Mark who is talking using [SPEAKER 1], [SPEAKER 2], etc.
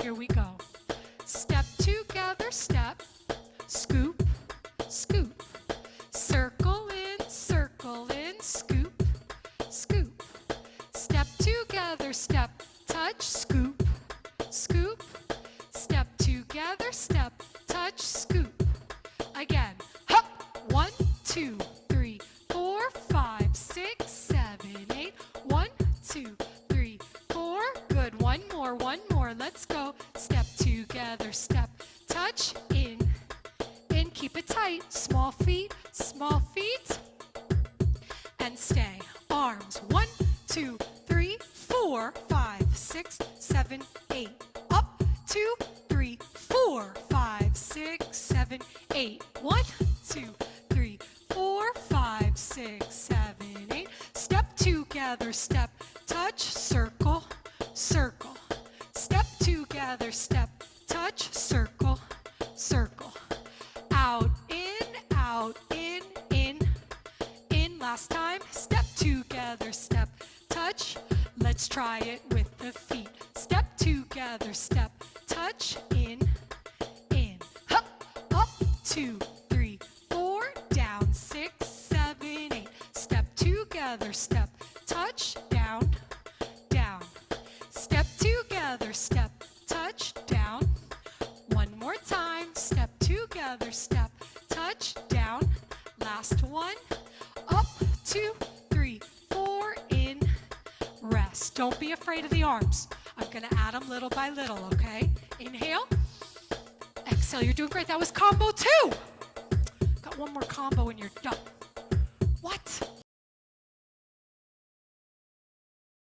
[SPEAKER 1] Here we go. Step together, step, scoop, scoop. Circle in, scoop, scoop. Step together, step, touch, scoop, scoop. Step together, step, touch, scoop. Again, hop, 1, 2, 3, 4, 5, 6, 7, 8. 1, 2, 3, 4. Good. One more. Let's go. Step together, step, touch, in. Keep it tight. Small feet, and stay. Arms. 1, 2, 3, 4, 5, 6, 7, 8. Up, 2, 3, 4, 5, 6, 7, 8. 1, 2, 3, 4, 5, 6, 7, 8. Step together, step, touch, circle, circle. Step together, step, touch, circle, circle. Out, in, in. Last time. Step together, step, touch. Let's try it with the feet. Step together, step, touch, in. Up, 2, 3, 4. Down, 6, 7, 8. Step together, step, touch, down. Step together, step, touch, down. One more time. Step together, step, touch, down. Last one. Up, 2, 3, 4, in, rest. Don't be afraid of the arms. I'm going to add them little by little, okay? Inhale. Exhale. You're doing great. That was combo 2. Got one more combo and you're done. What?